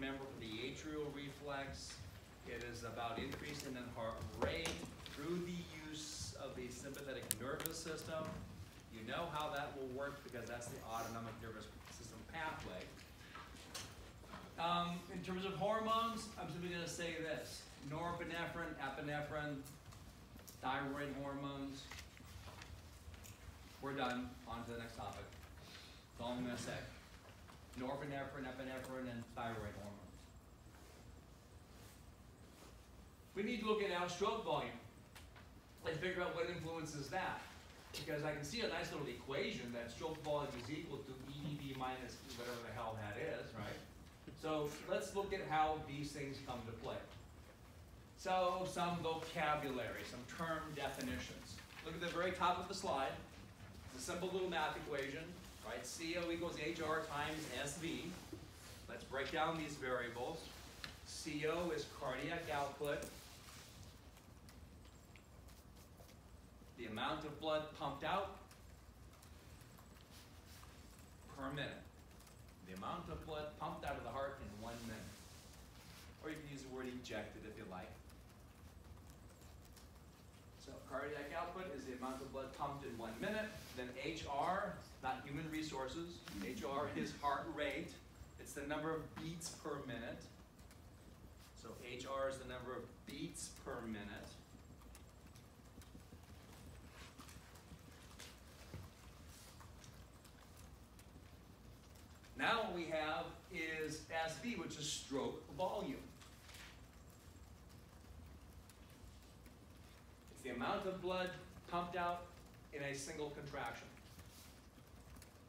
remember for the atrial reflex, it is about increasing in heart rate through the use of the sympathetic nervous system. You know how that will work because that's the autonomic nervous system pathway. In terms of hormones, I'm simply going to say this. Norepinephrine, epinephrine, thyroid hormones. We're done. On to the next topic. That's all I'm going to say. Norepinephrine, epinephrine, and thyroid hormones. We need to look at now stroke volume and figure out what influences that. Because I can see a nice little equation that stroke volume is equal to EDV minus whatever the hell that is, right? So let's look at how these things come to play. So some vocabulary, some term definitions. Look at the very top of the slide. It's a simple little math equation, right? CO equals HR times SV. Let's break down these variables. CO is cardiac output. The amount of blood pumped out per minute. The amount of blood pumped out of the heart in 1 minute. Or you can use the word ejected if you like. So cardiac output is the amount of blood pumped in 1 minute. Then HR, not human resources. HR is heart rate. It's the number of beats per minute. So HR is the number of beats per minute. Now what we have is SV, which is stroke volume. It's the amount of blood pumped out in a single contraction.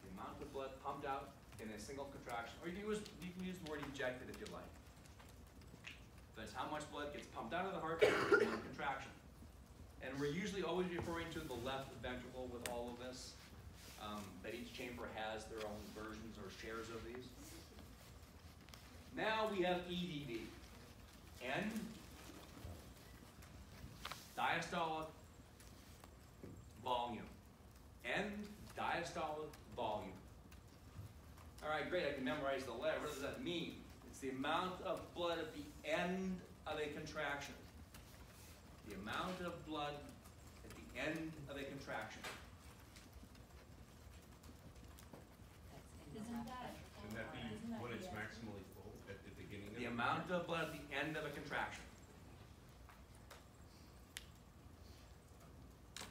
The amount of blood pumped out in a single contraction. Or you can use the word ejected if you like. That's how much blood gets pumped out of the heart in one contraction. And we're usually always referring to the left ventricle with all of this. But each chamber has their own versions or shares of these. Now we have EDV. End diastolic volume. End diastolic volume. All right, great, I can memorize the letter. What does that mean? It's the amount of blood at the end of a contraction. The amount of blood at the end of a contraction. Shouldn't that be when it's maximally full at the beginning of The amount of blood at the end of a contraction.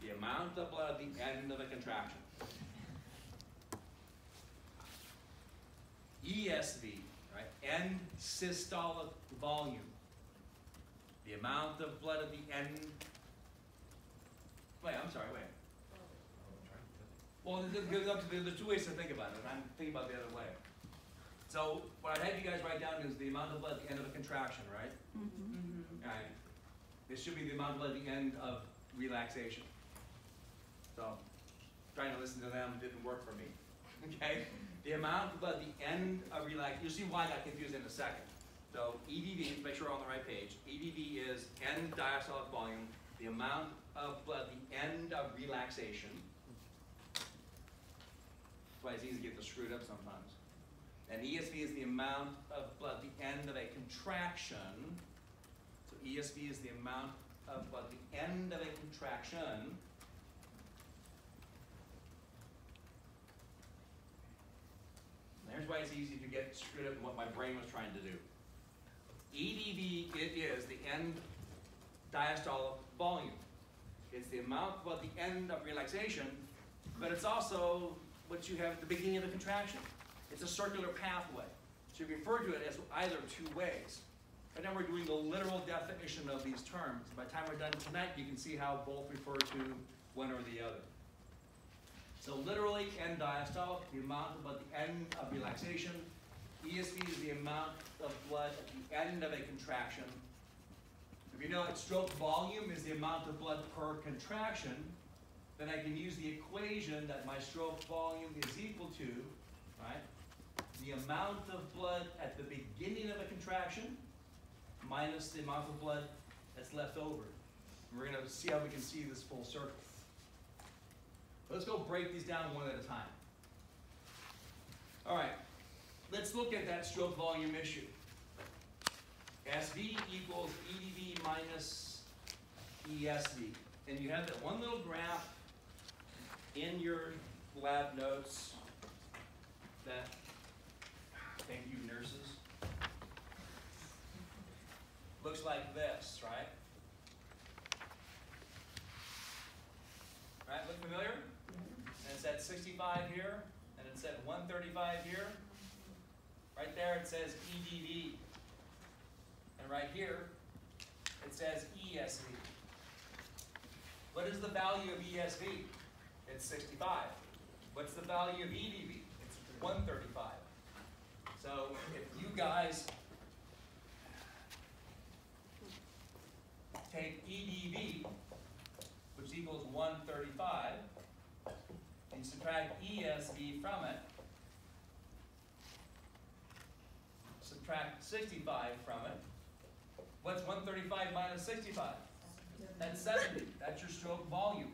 The amount of blood at the end of a contraction. ESV, right? End systolic volume. The amount of blood at the end. Wait, I'm sorry, wait. Well, there's two ways to think about it. I'm thinking about it the other way. So what I'd have you guys write down is the amount of blood at the end of a contraction, right? Mm-hmm. All right. This should be the amount of blood at the end of relaxation. So trying to listen to them didn't work for me. Okay? The amount of blood at the end of relaxation. You'll see why I got confused in a second. So EDV, make sure we're on the right page. EDV is end diastolic volume, the amount of blood at the end of relaxation. That's why it's easy to get this screwed up sometimes. And ESV is the amount of blood at the end of a contraction. So ESV is the amount of blood at the end of a contraction. There's why it's easy to get screwed up in what my brain was trying to do. EDV, it is the end diastolic volume. It's the amount at the end of relaxation, but it's also what you have at the beginning of the contraction. It's a circular pathway. So you refer to it as either two ways. But now we're doing the literal definition of these terms. By the time we're done tonight, you can see how both refer to one or the other. So literally, end diastolic, the amount of blood at the end of relaxation. ESV is the amount of blood at the end of a contraction. If you know that stroke volume is the amount of blood per contraction, then I can use the equation that my stroke volume is equal to, right, the amount of blood at the beginning of a contraction minus the amount of blood that's left over. And we're going to see how we can see this full circle. Let's go break these down one at a time. All right, let's look at that stroke volume issue. SV equals EDV minus ESV. And you have that one little graph in your lab notes that, thank you nurses, looks like this, right? Right, look familiar? And it said 65 here, and it said 135 here. Right there it says EDV. And right here, it says ESV. What is the value of ESV? It's 65. What's the value of EDV? It's 135. So if you guys take EDV, which equals 135, and subtract ESV from it, subtract 65 from it, what's 135 minus 65? That's 70. That's your stroke volume.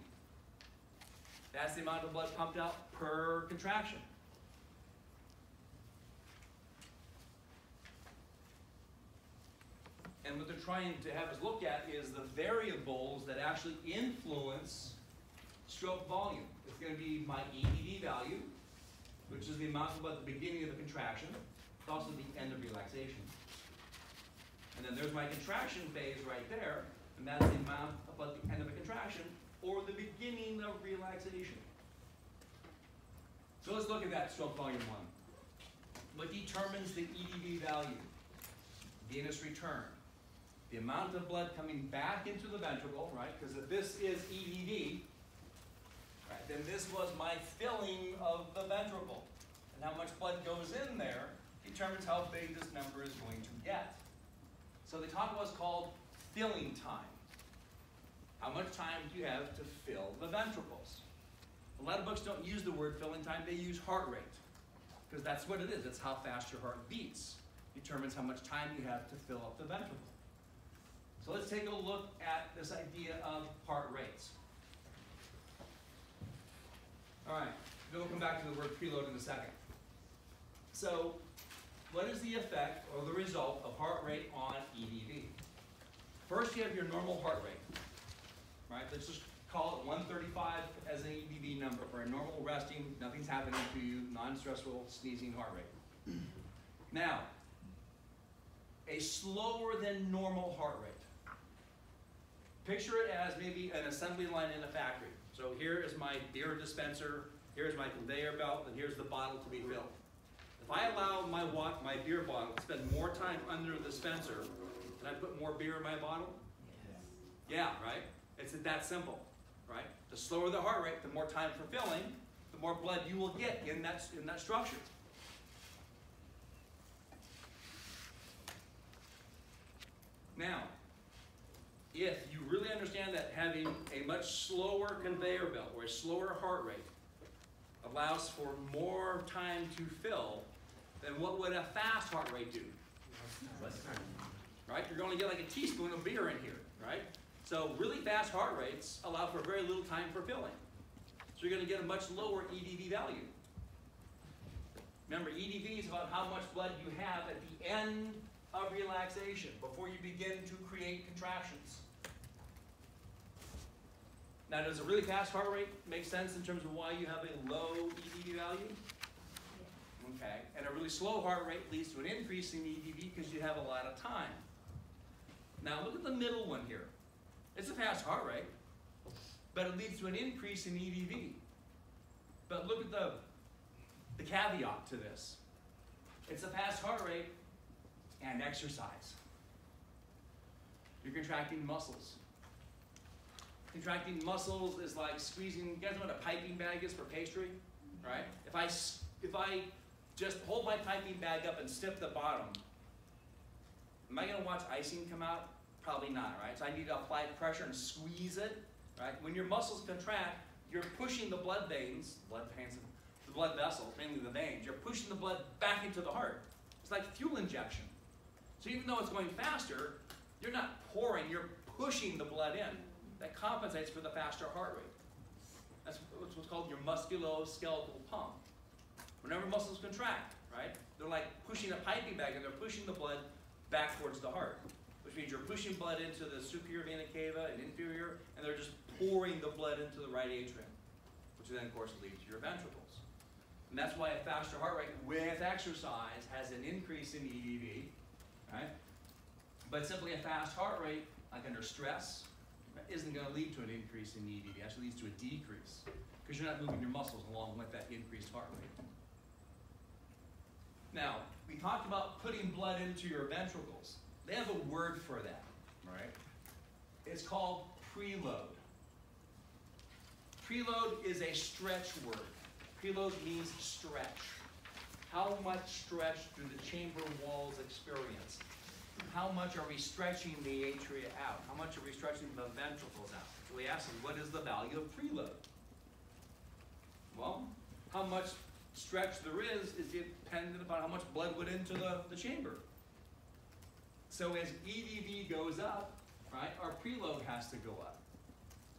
That's the amount of blood pumped out per contraction. And what they're trying to have us look at is the variables that actually influence stroke volume. It's going to be my EDV value, which is the amount of blood at the beginning of the contraction. It's also the end of relaxation. And then there's my contraction phase right there, and that's the amount of blood at the end of a contraction or the beginning of relaxation. So let's look at that stroke volume 1. What determines the EDV value? Venous return. The amount of blood coming back into the ventricle, right? Because if this is EDV, right, then this was my filling of the ventricle. And how much blood goes in there determines how big this number is going to get. So they talk about what's called filling time. How much time do you have to fill the ventricles? A lot of books don't use the word filling time, they use heart rate. Because that's what it is, it's how fast your heart beats. Determines how much time you have to fill up the ventricle. So let's take a look at this idea of heart rates. All right, then we'll come back to the word preload in a second. So, what is the effect or the result of heart rate on EDV? First, you have your normal heart rate, right? Let's just call it 135 as an EDV number for a normal resting, nothing's happening to you, non-stressful sneezing heart rate. Now, a slower than normal heart rate. Picture it as maybe an assembly line in a factory. So here is my beer dispenser, here's my conveyor belt, and here's the bottle to be filled. If I allow my beer bottle to spend more time under the dispenser, can I put more beer in my bottle? Yeah, right? It's that simple, right? The slower the heart rate, the more time for filling, the more blood you will get in that structure. Now, if you really understand that having a much slower conveyor belt or a slower heart rate allows for more time to fill, then what would a fast heart rate do? Right? You're going to get like a teaspoon of beer in here, right? So really fast heart rates allow for very little time for filling. So you're going to get a much lower EDV value. Remember, EDV is about how much blood you have at the end of relaxation before you begin to create contractions. Now, does a really fast heart rate make sense in terms of why you have a low EDV value? Okay, and a really slow heart rate leads to an increase in EDV because you have a lot of time. Now, look at the middle one here. It's a fast heart rate, but it leads to an increase in EDV. But look at the caveat to this. It's a fast heart rate and exercise. You're contracting muscles. Contracting muscles is like squeezing. You guys know what a piping bag is for pastry, right? If I just hold my piping bag up and snip the bottom, am I going to watch icing come out? Probably not, right? So I need to apply pressure and squeeze it, right? When your muscles contract, you're pushing the blood vessels, mainly the veins. You're pushing the blood back into the heart. It's like fuel injection. So even though it's going faster, you're not pouring, you're pushing the blood in. That compensates for the faster heart rate. That's what's called your musculoskeletal pump. Whenever muscles contract, right, they're like pushing a piping bag and they're pushing the blood back towards the heart, which means you're pushing blood into the superior vena cava and inferior, and they're just pouring the blood into the right atrium, which then, of course, leads to your ventricles. And that's why a faster heart rate with exercise has an increase in EDV, right? But simply a fast heart rate, like under stress, isn't going to lead to an increase in EDV. It actually leads to a decrease, because you're not moving your muscles along with that increased heart rate. Now, we talked about putting blood into your ventricles. They have a word for that, right? It's called preload. Preload is a stretch word. Preload means stretch. How much stretch do the chamber walls experience? How much are we stretching the atria out? How much are we stretching the ventricles out? So we ask them, what is the value of preload? Well, how much stretch there is dependent upon how much blood went into the chamber. So as EDV goes up, right, our preload has to go up.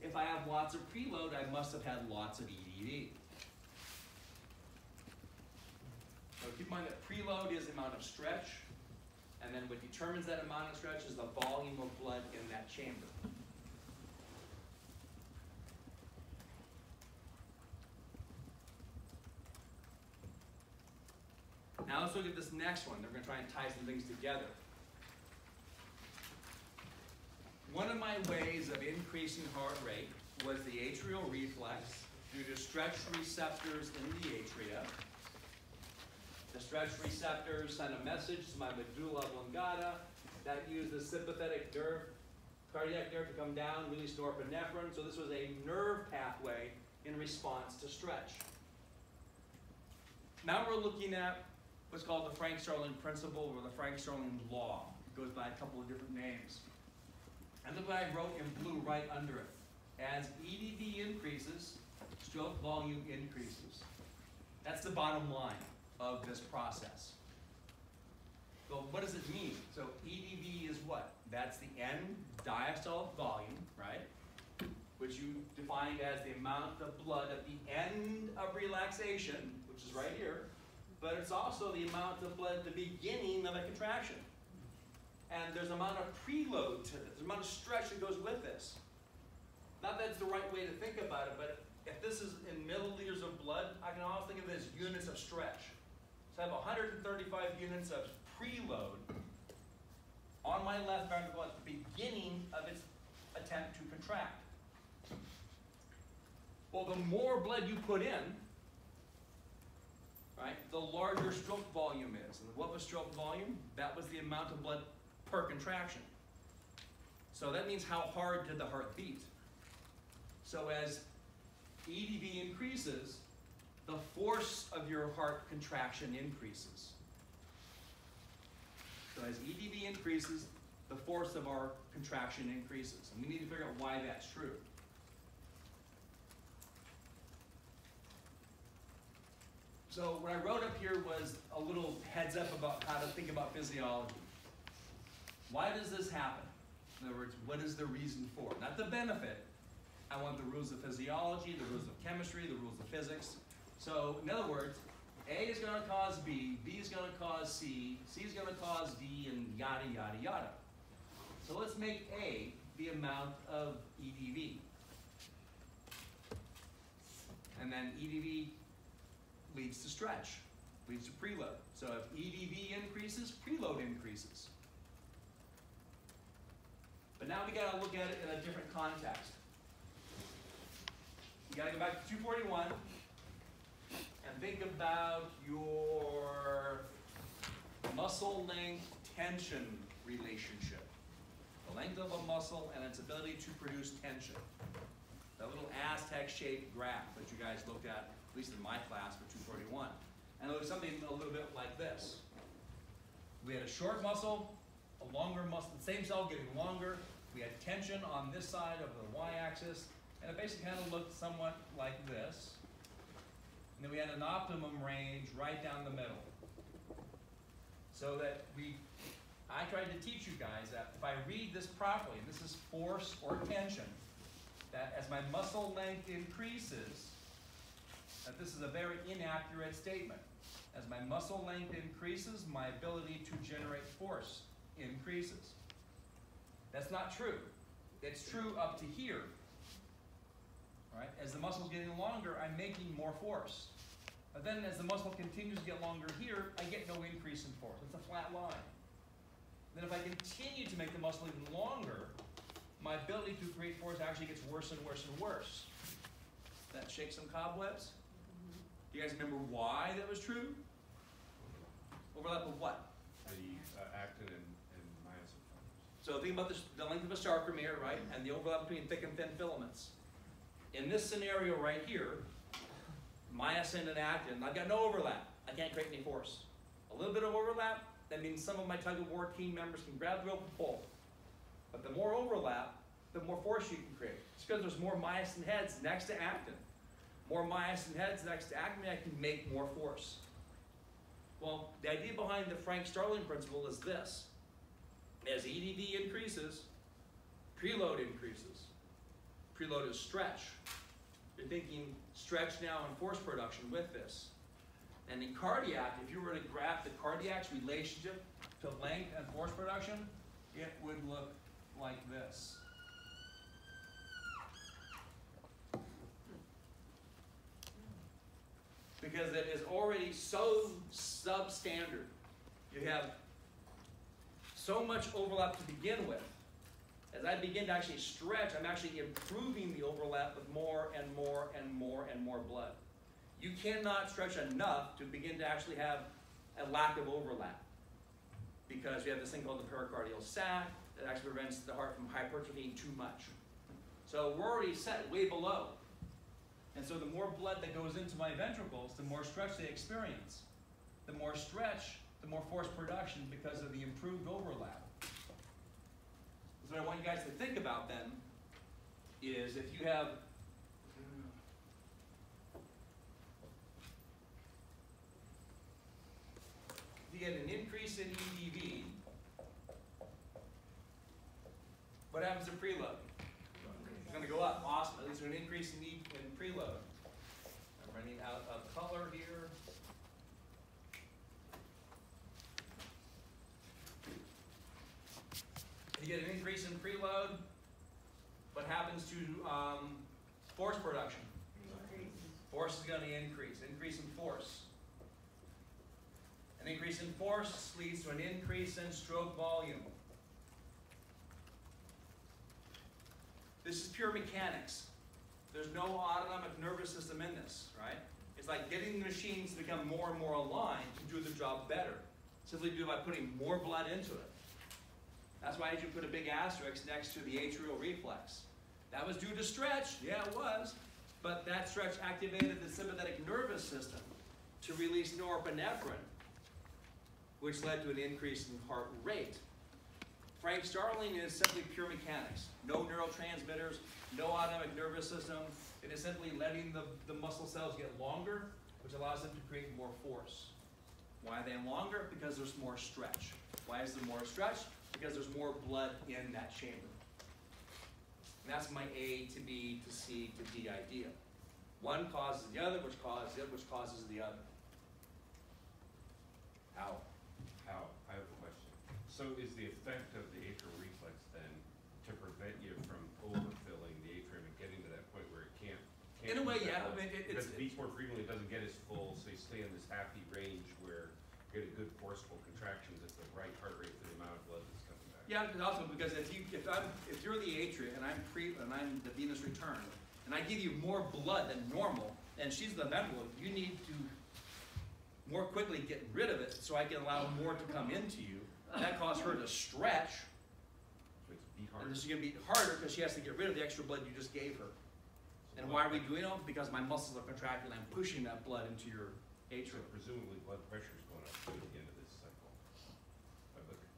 If I have lots of preload, I must have had lots of EDV. So keep in mind that preload is the amount of stretch, and then what determines that amount of stretch is the volume of blood in that chamber. Now let's look at this next one. We're going to try and tie some things together. One of my ways of increasing heart rate was the atrial reflex due to stretch receptors in the atria. The stretch receptors send a message to my medulla oblongata that used the sympathetic nerve, cardiac nerve to come down, release norepinephrine. So this was a nerve pathway in response to stretch. Now we're looking at what's called the Frank-Starling principle or the Frank-Starling law. It goes by a couple of different names. And look what I wrote in blue right under it. As EDV increases, stroke volume increases. That's the bottom line of this process. So what does it mean? So EDV is what? That's the end diastolic volume, right? Which you defined as the amount of blood at the end of relaxation, which is right here, but it's also the amount of blood at the beginning of a contraction. And there's an amount of preload to this, there's an amount of stretch that goes with this. Not that it's the right way to think about it, but if this is in milliliters of blood, I can always think of it as units of stretch. So I have 135 units of preload on my left ventricle at the beginning of its attempt to contract. Well, the more blood you put in, right, the larger stroke volume is. And what was stroke volume? That was the amount of blood per contraction. So that means how hard did the heart beat. So as EDV increases, the force of your heart contraction increases. So as EDV increases, the force of our contraction increases. And we need to figure out why that's true. So what I wrote up here was a little heads up about how to think about physiology. Why does this happen? In other words, what is the reason for it? Not the benefit. I want the rules of physiology, the rules of chemistry, the rules of physics. So in other words, A is going to cause B, B is going to cause C, C is going to cause D, and yada, yada, yada. So let's make A the amount of EDV. And then EDV leads to stretch, leads to preload. So if EDV increases, preload increases. But now we got to look at it in a different context. You got to go back to 241 and think about your muscle length tension relationship. The length of a muscle and its ability to produce tension. That little Aztec-shaped graph that you guys looked at least in my class for 241. And it was something a little bit like this. We had a short muscle, a longer muscle, the same cell getting longer. We had tension on this side of the y-axis, and it basically kind of looked somewhat like this. And then we had an optimum range right down the middle. So that I tried to teach you guys that if I read this properly, and this is force or tension, that as my muscle length increases, that this is a very inaccurate statement. As my muscle length increases, my ability to generate force increases. That's not true. It's true up to here. All right? As the muscle's getting longer, I'm making more force. But then as the muscle continues to get longer here, I get no increase in force. It's a flat line. Then if I continue to make the muscle even longer, my ability to create force actually gets worse and worse and worse. That shakes some cobwebs? Do you guys remember why that was true? Overlap of what? The actin and myosin fibers. So think about the length of a sarcomere, right? And the overlap between thick and thin filaments. In this scenario right here, myosin and actin, I've got no overlap. I can't create any force. A little bit of overlap, that means some of my tug-of-war team members can grab the rope and pull. But the more overlap, the more force you can create. It's because there's more myosin heads next to actin. More myosin heads next to actin, I can make more force. Well, the idea behind the Frank-Starling principle is this. As EDV increases, preload increases. Preload is stretch. You're thinking stretch now and force production with this. And in cardiac, if you were to graph the cardiac's relationship to length and force production, it would look like this. Because it is already so substandard. You have so much overlap to begin with. As I begin to actually stretch, I'm actually improving the overlap with more and more and more and more blood. You cannot stretch enough to begin to actually have a lack of overlap. Because you have this thing called the pericardial sac that actually prevents the heart from hypertrophying too much. So we're already set way below. And so the more blood that goes into my ventricles, the more stretch they experience. The more stretch, the more force production because of the improved overlap. So what I want you guys to think about then is if you have if you get an increase in EDV, what happens to preload? It's going to go up. Awesome. At least an increase in preload. I'm running out of color here. If you get an increase in preload, what happens to force production? Increase. Force is going to increase. Increase in force. An increase in force leads to an increase in stroke volume. This is pure mechanics. There's no autonomic nervous system in this, right? It's like getting the machines to become more and more aligned to do the job better. Simply do it by putting more blood into it. That's why you put a big asterisk next to the atrial reflex. That was due to stretch. Yeah, it was. But that stretch activated the sympathetic nervous system to release norepinephrine, which led to an increase in heart rate. Frank-Starling is simply pure mechanics. No neurotransmitters, no autonomic nervous system. It is simply letting the muscle cells get longer, which allows them to create more force. Why are they longer? Because there's more stretch. Why is there more stretch? Because there's more blood in that chamber. And that's my A to B to C to D idea. One causes the other, which causes the other. How? I have a question. So is the effect of the atrial reflex then to prevent you from overfilling the atrium and getting to that point where it can't in a way, yeah. I mean, It's because it beats more frequently, it doesn't get as full, so you stay in this happy range where you get a good forceful contractions at the right heart rate for the amount of blood that's coming back. Yeah, and also because if you're the atria and I'm the venous return, and I give you more blood than normal, and she's the ventricle, you need to more quickly get rid of it so I can allow more to come into you. That caused her to stretch. So it's beat harder. And this is going to be harder because she has to get rid of the extra blood you just gave her. So And why are we doing it? Because my muscles are contracted and I'm pushing that blood into your atrium. Presumably blood pressure is going up too at the end of this cycle.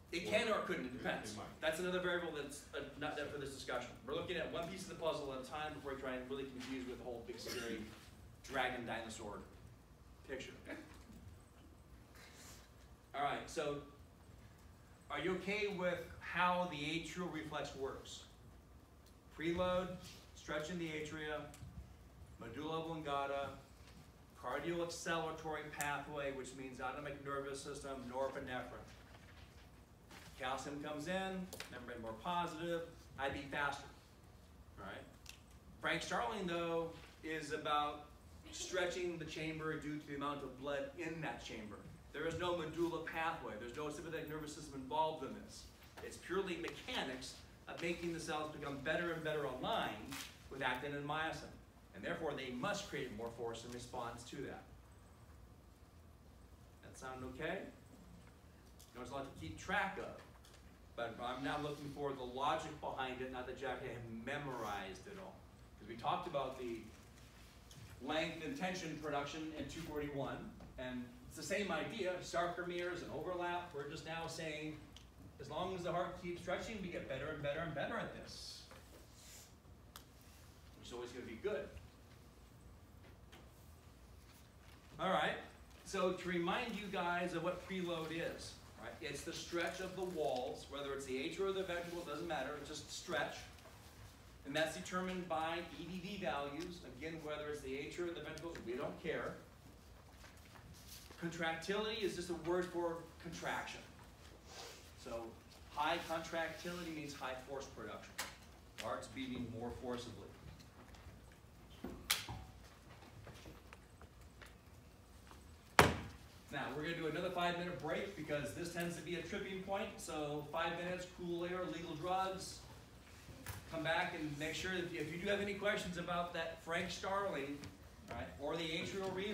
It can or it couldn't, it depends. It might. That's another variable that's not there for this discussion. We're looking at one piece of the puzzle at a time before we try and really confuse with the whole big scary dragon dinosaur picture. Okay? All right, so are you okay with how the atrial reflex works? Preload, stretching the atria, medulla oblongata, cardioacceleratory pathway, which means autonomic nervous system, norepinephrine. Calcium comes in, membrane more positive, I beat faster. All right. Frank Starling, though, is about stretching the chamber due to the amount of blood in that chamber. There is no medulla pathway. There's no sympathetic nervous system involved in this. It's purely mechanics of making the cells become better and better aligned with actin and myosin. And therefore, they must create more force in response to that. That sound okay? There's a lot to keep track of. But I'm now looking for the logic behind it, not that you have memorized it all. Because we talked about the length and tension production in 241, and it's the same idea, sarcomeres and overlap. We're just now saying, as long as the heart keeps stretching, we get better and better and better at this. Which is always going to be good. All right, so to remind you guys of what preload is, right? It's the stretch of the walls, whether it's the atria or the ventricle, it doesn't matter, it's just stretch. And that's determined by EDV values. Again, whether it's the atria or the ventricles, we don't care. Contractility is just a word for contraction. So high contractility means high force production. The heart's beating more forcibly. Now, we're going to do another 5-minute break because this tends to be a tripping point. So 5 minutes, cool air, legal drugs. Come back and make sure that if you do have any questions about that Frank Starling, right, or the atrial reflex,